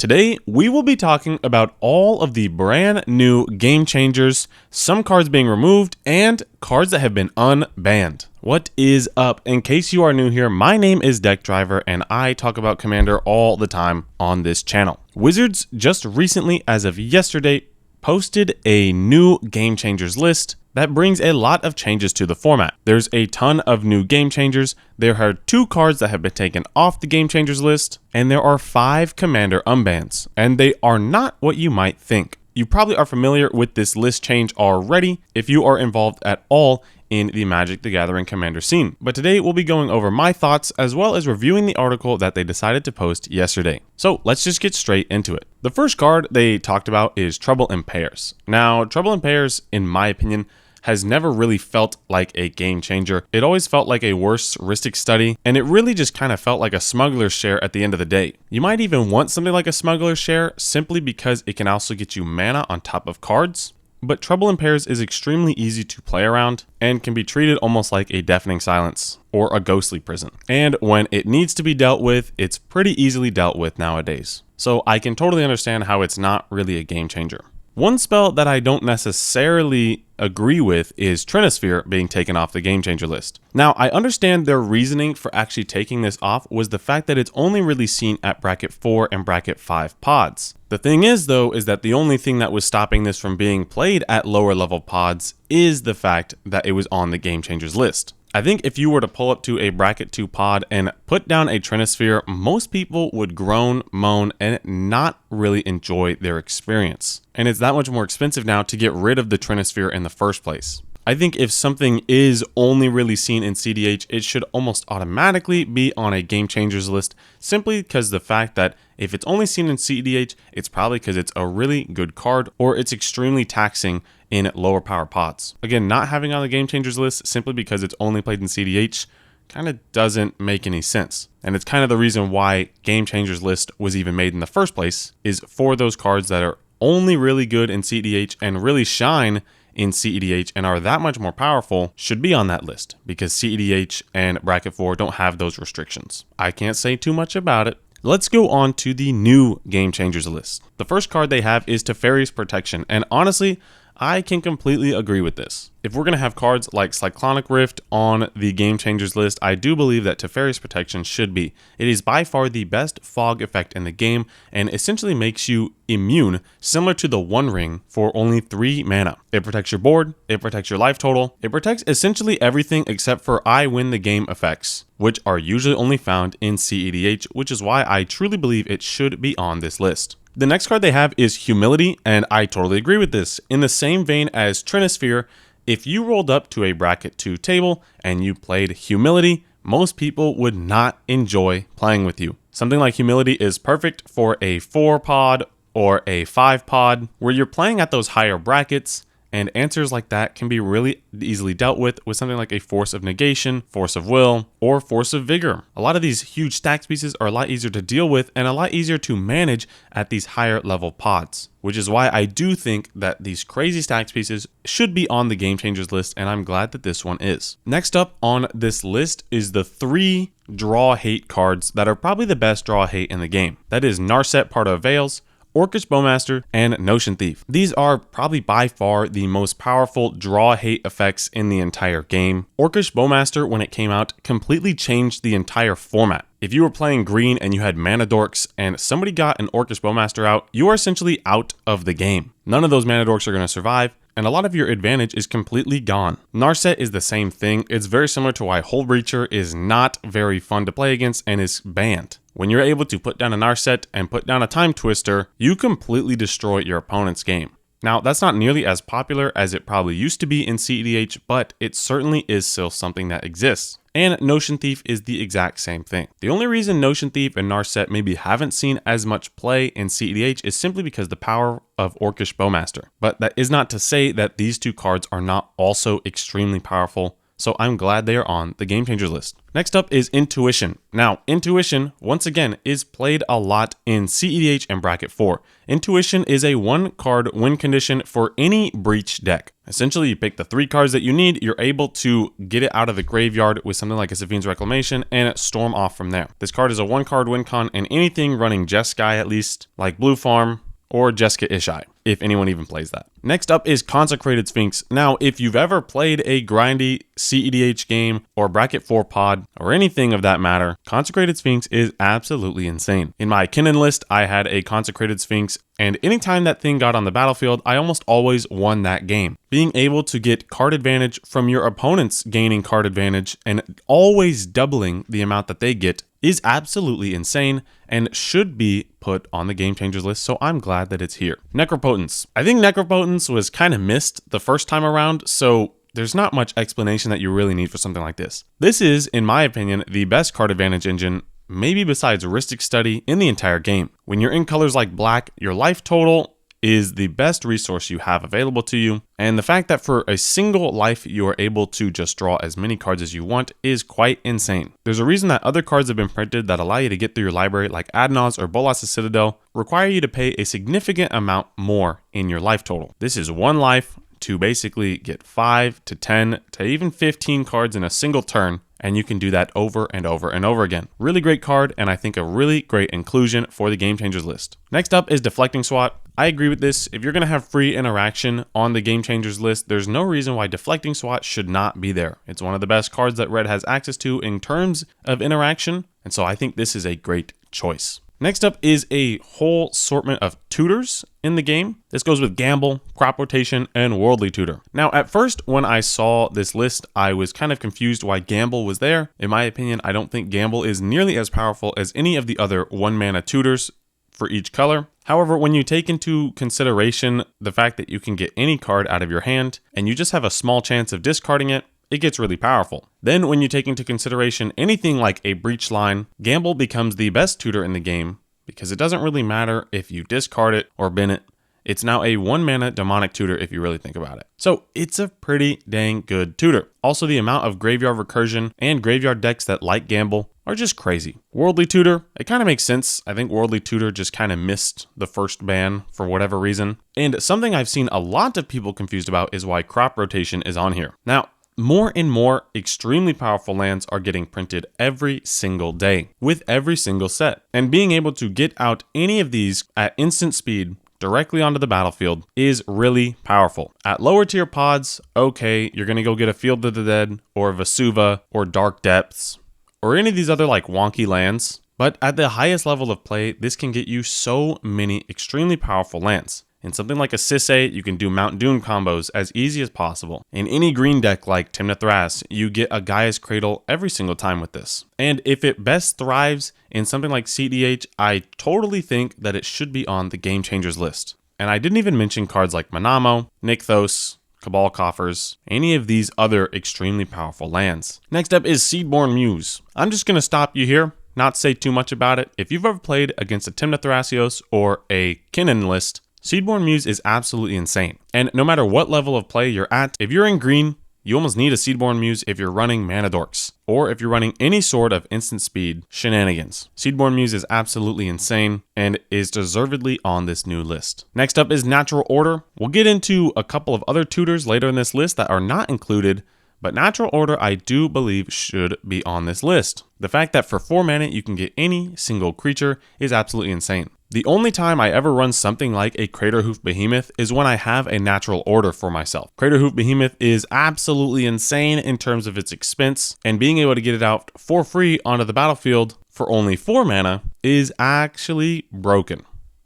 Today, we will be talking about all of the brand new game changers, some cards being removed, and cards that have been unbanned. What is up? In case you are new here, my name is Deck Driver, and I talk about Commander all the time on this channel. Wizards just recently, as of yesterday, posted a new game changers list that brings a lot of changes to the format. There's a ton of new game changers. There are 2 cards that have been taken off the game changers list, and there are 5 commander unbans, and they are not what you might think. You probably are familiar with this list change already if you are involved at all in the Magic the Gathering commander scene. But today we'll be going over my thoughts as well as reviewing the article that they decided to post yesterday. So let's just get straight into it. The first card they talked about is Trouble in Pairs. Now, Trouble in Pairs, in my opinion, has never really felt like a game changer. It always felt like a worse heuristic study, and it really just kind of felt like a smuggler's share at the end of the day. You might even want something like a smuggler's share simply because it can also get you mana on top of cards. But Trouble in Pairs is extremely easy to play around and can be treated almost like a Deafening Silence or a Ghostly Prison. And when it needs to be dealt with, it's pretty easily dealt with nowadays. So I can totally understand how it's not really a game changer. One spell that I don't necessarily agree with is Trinisphere being taken off the game changer list. Now, I understand their reasoning for actually taking this off was the fact that it's only really seen at bracket 4 and bracket 5 pods. The thing is, though, is that the only thing that was stopping this from being played at lower level pods is the fact that it was on the game changers list. I think if you were to pull up to a bracket 2 pod and put down a Trinisphere, most people would groan, moan, and not really enjoy their experience. And it's that much more expensive now to get rid of the Trinisphere in the first place. I think if something is only really seen in CDH, it should almost automatically be on a game changers list, simply because the fact that if it's only seen in CDH, it's probably because it's a really good card or it's extremely taxing in lower power pods. Again, not having on the game changers list simply because it's only played in CDH kind of doesn't make any sense. And it's kind of the reason why game changers list was even made in the first place, is for those cards that are only really good in CDH and really shine in CEDH and are that much more powerful should be on that list, because CEDH and bracket 4 don't have those restrictions. I can't say too much about it. Let's go on to the new game changers list. The first card they have is Tefarious Protection, and honestly, I can completely agree with this. If we're going to have cards like Cyclonic Rift on the Game Changers list, I do believe that Tefarious Protection should be. It is by far the best fog effect in the game and essentially makes you immune, similar to the One Ring, for only 3 mana. It protects your board, it protects your life total, it protects essentially everything except for I win the game effects, which are usually only found in CEDH, which is why I truly believe it should be on this list. The next card they have is Humility, and I totally agree with this. In the same vein as Trinisphere, if you rolled up to a bracket 2 table and you played Humility, most people would not enjoy playing with you. Something like Humility is perfect for a 4 pod or a 5 pod where you're playing at those higher brackets, and answers like that can be really easily dealt with something like a Force of Negation, Force of Will, or Force of Vigor. A lot of these huge stack pieces are a lot easier to deal with and a lot easier to manage at these higher level pods, which is why I do think that these crazy stacks pieces should be on the Game Changers list, and I'm glad that this one is. Next up on this list is the 3 draw hate cards that are probably the best draw hate in the game. That is Narset, Part of Veils, Orcish Bowmaster, and Notion Thief. These are probably by far the most powerful draw hate effects in the entire game. Orcish Bowmaster, when it came out, completely changed the entire format. If you were playing green and you had mana dorks and somebody got an Orcish Bowmaster out, you are essentially out of the game. None of those mana dorks are going to survive, and a lot of your advantage is completely gone. Narset is the same thing. It's very similar to why Hull Breacher is not very fun to play against and is banned. When you're able to put down a Narset and put down a Time Twister, you completely destroy your opponent's game. Now, that's not nearly as popular as it probably used to be in CEDH, but it certainly is still something that exists. And Notion Thief is the exact same thing. The only reason Notion Thief and Narset maybe haven't seen as much play in CEDH is simply because the power of Orcish Bowmaster. But that is not to say that these 2 cards are not also extremely powerful so I'm glad they are on the Game Changers list. Next up is Intuition. Now, Intuition, once again, is played a lot in CEDH and Bracket 4. Intuition is a 1-card win condition for any Breach deck. Essentially, you pick the 3 cards that you need, you're able to get it out of the graveyard with something like a Safine's Reclamation, and storm off from there. This card is a 1-card win con, and anything running Jeska at least, like Blue Farm, or Jeska Ishai, if anyone even plays that. Next up is Consecrated Sphinx. Now, if you've ever played a grindy CEDH game or Bracket 4 pod or anything of that matter, Consecrated Sphinx is absolutely insane. In my Kinnan list, I had a Consecrated Sphinx, and anytime that thing got on the battlefield, I almost always won that game. Being able to get card advantage from your opponents gaining card advantage and always doubling the amount that they get is absolutely insane and should be put on the Game Changers list, so I'm glad that it's here. Necropotence. I think Necropotence was kind of missed the first time around, so there's not much explanation that you really need for something like this. This is, in my opinion, the best card advantage engine, maybe besides Ristic Study, in the entire game. When you're in colors like black, your life total is the best resource you have available to you, and the fact that for a single life you are able to just draw as many cards as you want is quite insane. There's a reason that other cards have been printed that allow you to get through your library, like Adnos or Bolas' Citadel, require you to pay a significant amount more in your life total. This is 1 life to basically get 5 to 10 to even 15 cards in a single turn, and you can do that over and over and over again. Really great card, and I think a really great inclusion for the Game Changers list. Next up is Deflecting Swat. I agree with this. If you're going to have free interaction on the Game Changers list, there's no reason why Deflecting Swat should not be there. It's one of the best cards that Red has access to in terms of interaction, and so I think this is a great choice. Next up is a whole assortment of tutors in the game. This goes with Gamble, Crop Rotation, and Worldly Tutor. Now, at first, when I saw this list, I was kind of confused why Gamble was there. In my opinion, I don't think Gamble is nearly as powerful as any of the other 1-mana tutors for each color. However, when you take into consideration the fact that you can get any card out of your hand, and you just have a small chance of discarding it, it gets really powerful. Then when you take into consideration anything like a Breach line, Gamble becomes the best tutor in the game because it doesn't really matter if you discard it or bin it. It's now a 1-mana demonic tutor if you really think about it. So it's a pretty dang good tutor. Also, the amount of graveyard recursion and graveyard decks that like Gamble are just crazy. Worldly Tutor, it kind of makes sense. I think Worldly Tutor just kind of missed the first ban for whatever reason. And something I've seen a lot of people confused about is why Crop Rotation is on here. Now, more and more extremely powerful lands are getting printed every single day with every single set. And being able to get out any of these at instant speed directly onto the battlefield is really powerful. At lower tier pods, okay, you're going to go get a Field of the Dead or Vesuva or Dark Depths or any of these other like wonky lands. But at the highest level of play, this can get you so many extremely powerful lands. In something like a Sisay, you can do Mount Doom combos as easy as possible. In any green deck like Timna Thras, you get a Gaia's Cradle every single time with this. And if it best thrives in something like CDH, I totally think that it should be on the Game Changers list. And I didn't even mention cards like Manamo, Nykthos, Cabal Coffers, any of these other extremely powerful lands. Next up is Seaborn Muse. I'm just going to stop you here, not say too much about it. If you've ever played against a Timna Thrasios or a Kinnan list, Seaborn Muse is absolutely insane. And no matter what level of play you're at, if you're in green, you almost need a Seaborn Muse if you're running Mana Dorks, or if you're running any sort of instant speed shenanigans. Seaborn Muse is absolutely insane and is deservedly on this new list. Next up is Natural Order. We'll get into a couple of other tutors later in this list that are not included, but Natural Order I do believe should be on this list. The fact that for 4 mana you can get any single creature is absolutely insane. The only time I ever run something like a Craterhoof Behemoth is when I have a Natural Order for myself. Craterhoof Behemoth is absolutely insane in terms of its expense, and being able to get it out for free onto the battlefield for only 4 mana is actually broken.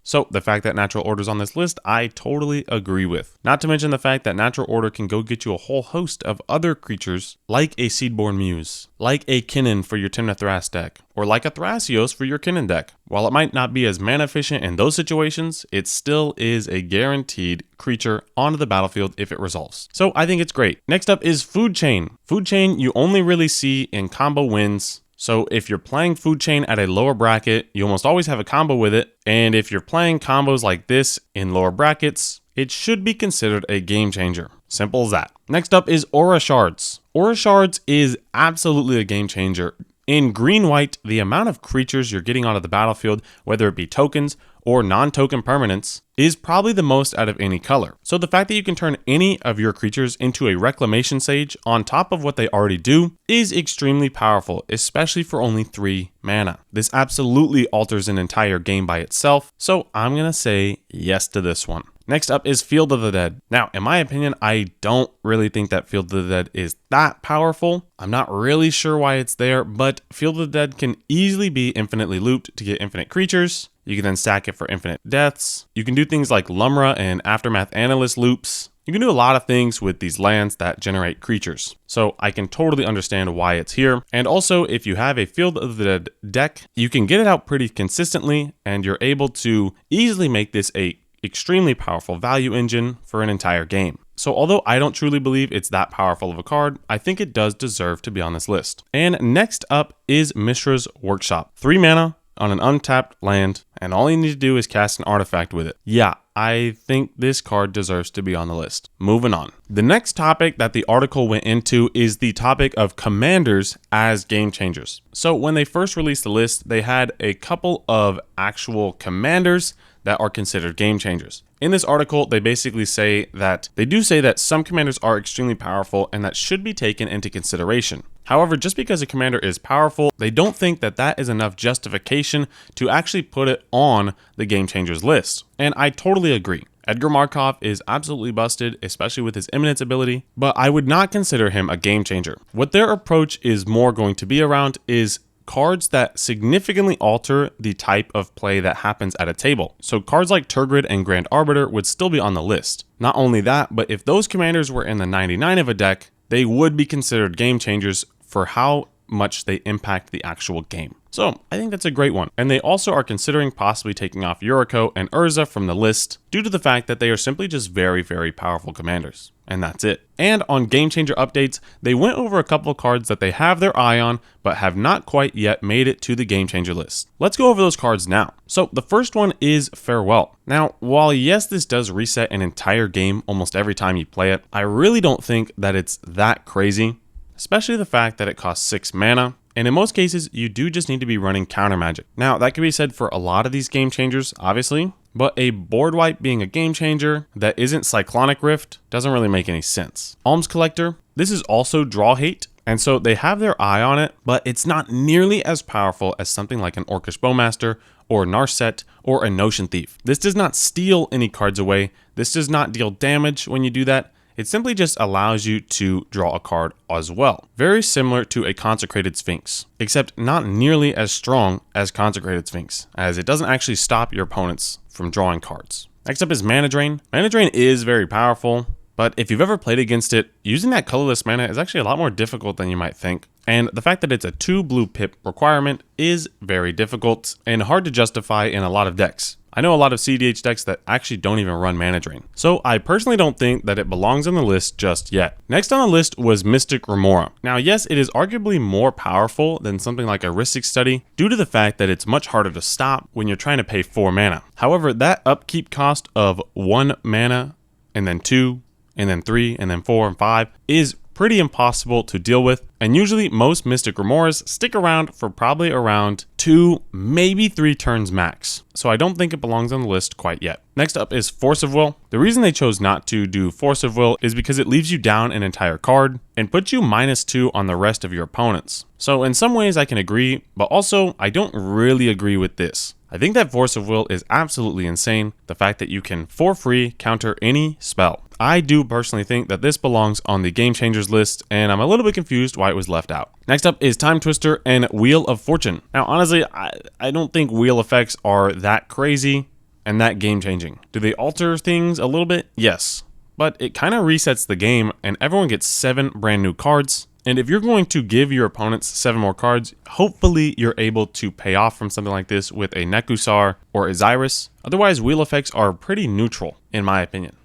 So the fact that Natural Order is on this list, I totally agree with. Not to mention the fact that Natural Order can go get you a whole host of other creatures like a Seaborn Muse, like a Kinnan for your Timna Thras deck, or like a Thrasios for your Kinnan deck. While it might not be as mana efficient in those situations, it still is a guaranteed creature onto the battlefield if it resolves. So I think it's great. Next up is Food Chain. Food Chain you only really see in combo wins. So if you're playing Food Chain at a lower bracket, you almost always have a combo with it. And if you're playing combos like this in lower brackets, it should be considered a game changer. Simple as that. Next up is Aura Shards. Aura Shards is absolutely a game changer. In green-white, the amount of creatures you're getting onto the battlefield, whether it be tokens or non-token permanents, is probably the most out of any color. So the fact that you can turn any of your creatures into a Reclamation Sage on top of what they already do is extremely powerful, especially for only 3 mana. This absolutely alters an entire game by itself, so I'm gonna say yes to this one. Next up is Field of the Dead. Now, in my opinion, I don't really think that Field of the Dead is that powerful. I'm not really sure why it's there, but Field of the Dead can easily be infinitely looped to get infinite creatures. You can then stack it for infinite deaths. You can do things like Lumra and Aftermath Analyst loops. You can do a lot of things with these lands that generate creatures. So I can totally understand why it's here. And also, if you have a Field of the Dead deck, you can get it out pretty consistently, and you're able to easily make this a extremely powerful value engine for an entire game. So although I don't truly believe it's that powerful of a card, I think it does deserve to be on this list. And next up is Misras Workshop. 3 mana on an untapped land, and all you need to do is cast an artifact with it. Yeah, I think this card deserves to be on the list. Moving on. The next topic that the article went into is the topic of commanders as game changers. So when they first released the list, they had a couple of actual commanders that are considered game changers. In this article, they basically say that some commanders are extremely powerful and that should be taken into consideration. However, just because a commander is powerful, they don't think that that is enough justification to actually put it on the game changers list. And I totally agree. Edgar Markov is absolutely busted, especially with his Imminence ability, but I would not consider him a game changer. What their approach is more going to be around is cards that significantly alter the type of play that happens at a table. So cards like Tergrid and Grand Arbiter would still be on the list. Not only that, but if those commanders were in the 99 of a deck, they would be considered game changers for how much they impact the actual game. So I think that's a great one. And they also are considering possibly taking off Yuriko and Urza from the list due to the fact that they are simply just very, very powerful commanders. And that's it. And on Game Changer updates, they went over a couple of cards that they have their eye on, but have not quite yet made it to the Game Changer list. Let's go over those cards now. So the first one is Farewell. Now, while yes, this does reset an entire game almost every time you play it, I really don't think that it's that crazy, especially the fact that it costs 6 mana. And in most cases, you do just need to be running counter magic. Now, that can be said for a lot of these game changers, obviously, but a board wipe being a game changer that isn't Cyclonic Rift doesn't really make any sense. Alms Collector, this is also draw hate, and so they have their eye on it, but it's not nearly as powerful as something like an Orcish Bowmaster or Narset or a Notion Thief. This does not steal any cards away. This does not deal damage when you do that. It simply just allows you to draw a card as well. Very similar to a Consecrated Sphinx, except not nearly as strong as Consecrated Sphinx, as it doesn't actually stop your opponents from drawing cards. Next up is Mana Drain. Mana Drain is very powerful, but if you've ever played against it, using that colorless mana is actually a lot more difficult than you might think. And the fact that it's a 2 blue pip requirement is very difficult and hard to justify in a lot of decks. I know a lot of CDH decks that actually don't even run Mana Drain. So I personally don't think that it belongs on the list just yet. Next on the list was Mystic Remora. Now yes, it is arguably more powerful than something like a Rhystic Study due to the fact that it's much harder to stop when you're trying to pay 4 mana. However, that upkeep cost of 1 mana and then 2 and then 3 and then 4 and 5 is pretty impossible to deal with, and usually most Mystic Remoras stick around for probably around 2, maybe 3 turns max. So I don't think it belongs on the list quite yet. Next up is Force of Will. The reason they chose not to do Force of Will is because it leaves you down an entire card and puts you -2 on the rest of your opponents. So in some ways I can agree, but also I don't really agree with this. I think that Force of Will is absolutely insane. The fact that you can for free counter any spell. I do personally think that this belongs on the Game Changers list, and I'm a little bit confused why it was left out. Next up is Time Twister and Wheel of Fortune. Now honestly, I don't think wheel effects are that crazy and that game changing. Do they alter things a little bit? Yes. But it kind of resets the game and everyone gets 7 brand new cards. And if you're going to give your opponents 7 more cards, hopefully you're able to pay off from something like this with a Nekusar or a Xyrus. Otherwise, wheel effects are pretty neutral, in my opinion.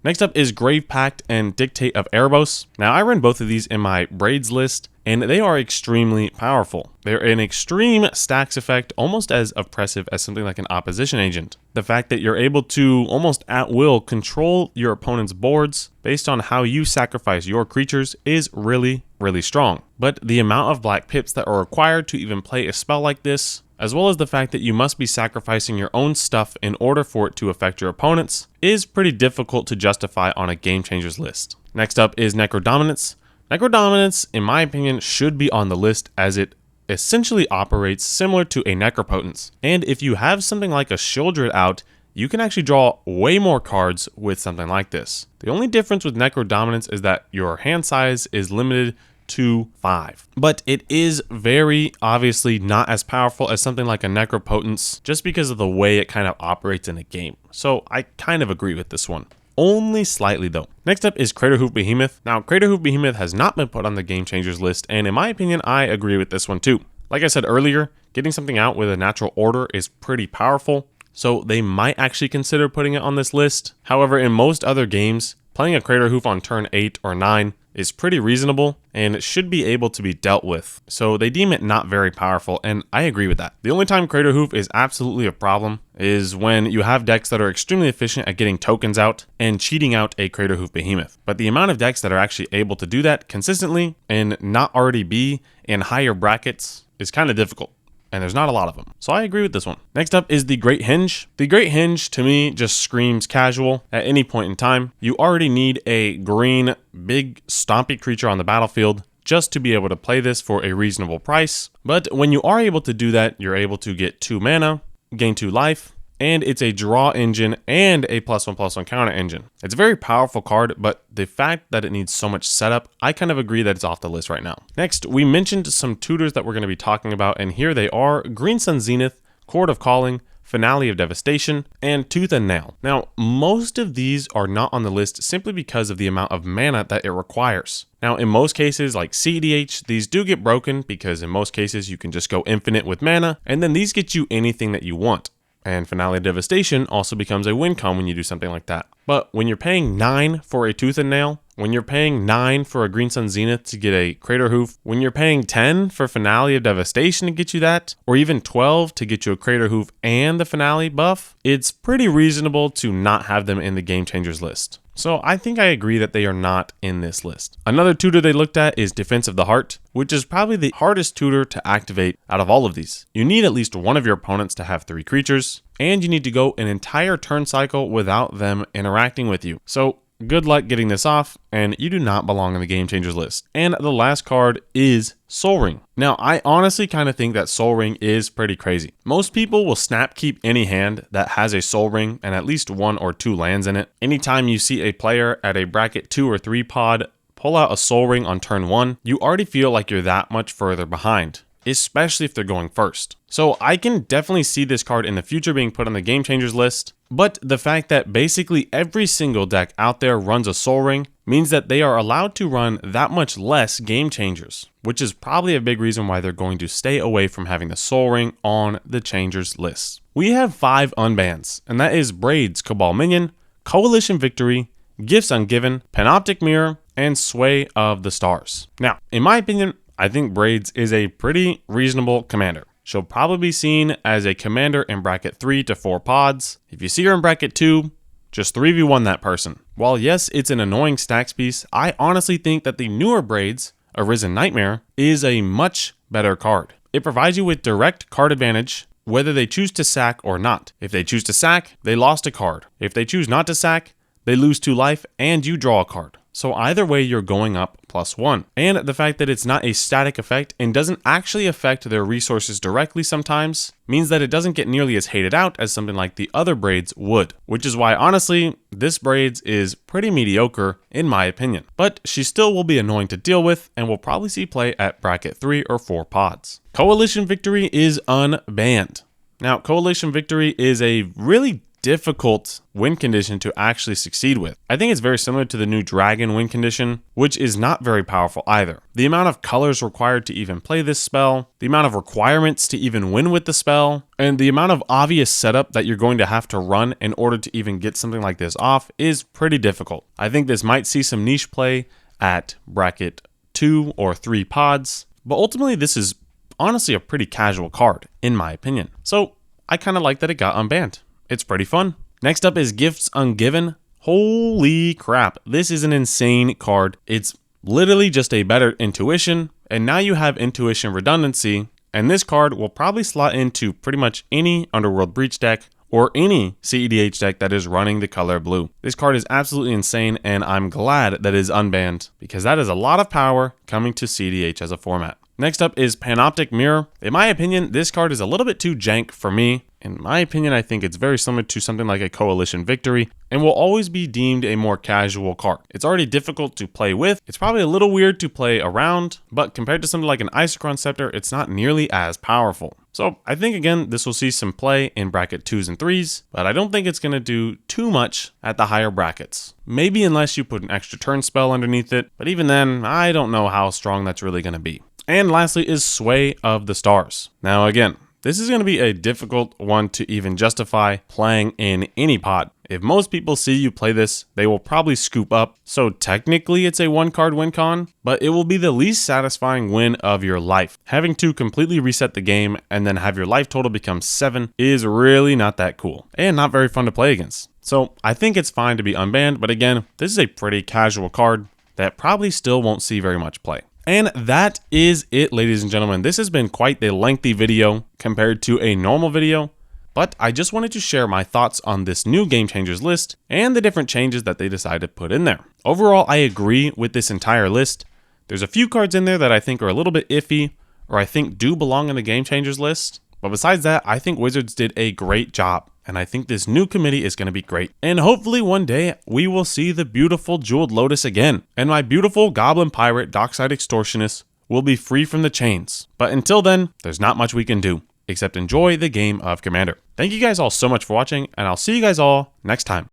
Next up is Grave Pact and Dictate of Erebos. Now, I run both of these in my Braids list, and they are extremely powerful. They're an extreme stacks effect, almost as oppressive as something like an opposition agent. The fact that you're able to almost at will control your opponent's boards based on how you sacrifice your creatures is really really strong. But the amount of black pips that are required to even play a spell like this, as well as the fact that you must be sacrificing your own stuff in order for it to affect your opponents, is pretty difficult to justify on a Game Changers list. Next up is Necrodominance. Necrodominance, in my opinion, should be on the list as it essentially operates similar to a Necropotence. And if you have something like a Shieldred out, you can actually draw way more cards with something like this. The only difference with Necrodominance is that your hand size is limited to 5. But it is very obviously not as powerful as something like a Necropotence just because of the way it kind of operates in a game. So I kind of agree with this one. Only slightly though. Next up is Craterhoof Behemoth. Now Craterhoof Behemoth has not been put on the Game Changers list, and in my opinion I agree with this one too. Like I said earlier, getting something out with a natural order is pretty powerful, so they might actually consider putting it on this list. However, in most other games, playing a Craterhoof on turn 8 or 9 is pretty reasonable and it should be able to be dealt with. So they deem it not very powerful, and I agree with that. The only time Craterhoof is absolutely a problem is when you have decks that are extremely efficient at getting tokens out and cheating out a Craterhoof Behemoth. But the amount of decks that are actually able to do that consistently and not already be in higher brackets is kind of difficult. And there's not a lot of them. So I agree with this one. Next up is the Great Hinge. The Great Hinge to me just screams casual at any point in time. You already need a green, big, stompy creature on the battlefield just to be able to play this for a reasonable price. But when you are able to do that, you're able to get 2 mana, gain 2 life, and it's a draw engine and a +1/+1 counter engine. It's a very powerful card, but the fact that it needs so much setup, I kind of agree that it's off the list right now. Next, we mentioned some tutors that we're going to be talking about, and here they are: Green Sun Zenith, Chord of Calling, Finale of Devastation, and Tooth and Nail. Now, most of these are not on the list simply because of the amount of mana that it requires. Now, in most cases, like CEDH, these do get broken because in most cases you can just go infinite with mana, and then these get you anything that you want. And Finale of Devastation also becomes a win con when you do something like that. But when you're paying 9 for a Tooth and Nail, when you're paying 9 for a Green Sun Zenith to get a Craterhoof, when you're paying 10 for Finale of Devastation to get you that, or even 12 to get you a Craterhoof and the Finale buff, it's pretty reasonable to not have them in the Game Changers list. So I think I agree that they are not in this list. Another tutor they looked at is Defense of the Heart, which is probably the hardest tutor to activate out of all of these. You need at least one of your opponents to have 3 creatures, and you need to go an entire turn cycle without them interacting with you. So good luck getting this off, and you do not belong in the Game Changers list. And the last card is Sol Ring. Now, I honestly kind of think that Sol Ring is pretty crazy. Most people will snap keep any hand that has a Sol Ring and at least 1 or 2 lands in it. Anytime you see a player at a bracket 2 or 3 pod pull out a Sol Ring on turn 1, you already feel like you're that much further behind, especially if they're going first. So I can definitely see this card in the future being put on the Game Changers list, but the fact that basically every single deck out there runs a Sol Ring means that they are allowed to run that much less Game Changers, which is probably a big reason why they're going to stay away from having the Sol Ring on the Changers list. We have 5 unbans, and that is Braids, Cabal Minion, Coalition Victory, Gifts Ungiven, Panoptic Mirror, and Sway of the Stars. Now, in my opinion, I think Braids is a pretty reasonable commander. She'll probably be seen as a commander in bracket 3 to 4 pods. If you see her in bracket 2, just 3v1 that person. While yes, it's an annoying stacks piece, I honestly think that the newer Braids, Arisen Nightmare, is a much better card. It provides you with direct card advantage, whether they choose to sack or not. If they choose to sack, they lost a card. If they choose not to sack, they lose 2 life and you draw a card. So either way, you're going up +1. And the fact that it's not a static effect and doesn't actually affect their resources directly sometimes means that it doesn't get nearly as hated out as something like the other Braids would. Which is why, honestly, this Braids is pretty mediocre in my opinion. But she still will be annoying to deal with and will probably see play at bracket 3 or 4 pods. Coalition Victory is unbanned. Now, Coalition Victory is a really difficult win condition to actually succeed with. I think it's very similar to the new Dragon win condition, which is not very powerful either. The amount of colors required to even play this spell, the amount of requirements to even win with the spell, and the amount of obvious setup that you're going to have to run in order to even get something like this off is pretty difficult. I think this might see some niche play at bracket 2 or 3 pods, but ultimately this is honestly a pretty casual card in my opinion. So I kind of like that it got unbanned. It's pretty fun. Next up is Gifts Ungiven. Holy crap. This is an insane card. It's Literally just a better intuition, and now you have intuition redundancy, and this card will probably slot into pretty much any Underworld Breach deck or any CEDH deck that is running the color blue. This card is absolutely insane, and I'm glad that it is unbanned, because that is a lot of power coming to CEDH as a format. Next up is Panoptic Mirror. In my opinion, this card is a little bit too jank for me. In my opinion, I think it's very similar to something like a Coalition Victory, and will always be deemed a more casual card. It's already difficult to play with. It's probably a little weird to play around, but compared to something like an Isochron Scepter, it's not nearly as powerful. So I think, again, this will see some play in bracket 2s and 3s, but I don't think it's going to do too much at the higher brackets. Maybe unless you put an extra turn spell underneath it, but even then, I don't know how strong that's really going to be. And lastly is Sway of the Stars. Now again, this is going to be a difficult one to even justify playing in any pod. If most people see you play this, they will probably scoop up. So technically it's a 1-card win con, but it will be the least satisfying win of your life. Having to completely reset the game and then have your life total become 7 is really not that cool and not very fun to play against. So I think it's fine to be unbanned, but again, this is a pretty casual card that probably still won't see very much play. And that is it, ladies and gentlemen. This has been quite the lengthy video compared to a normal video, but I just wanted to share my thoughts on this new Game Changers list and the different changes that they decided to put in there. Overall, I agree with this entire list. There's a few cards in there that I think are a little bit iffy, or I think do belong in the Game Changers list. But besides that, I think Wizards did a great job, and I think this new committee is going to be great. And hopefully one day we will see the beautiful Jeweled Lotus again, and my beautiful Goblin Pirate Dockside Extortionist will be free from the chains. But until then, there's not much we can do, except enjoy the game of Commander. Thank you guys all so much for watching, and I'll see you guys all next time.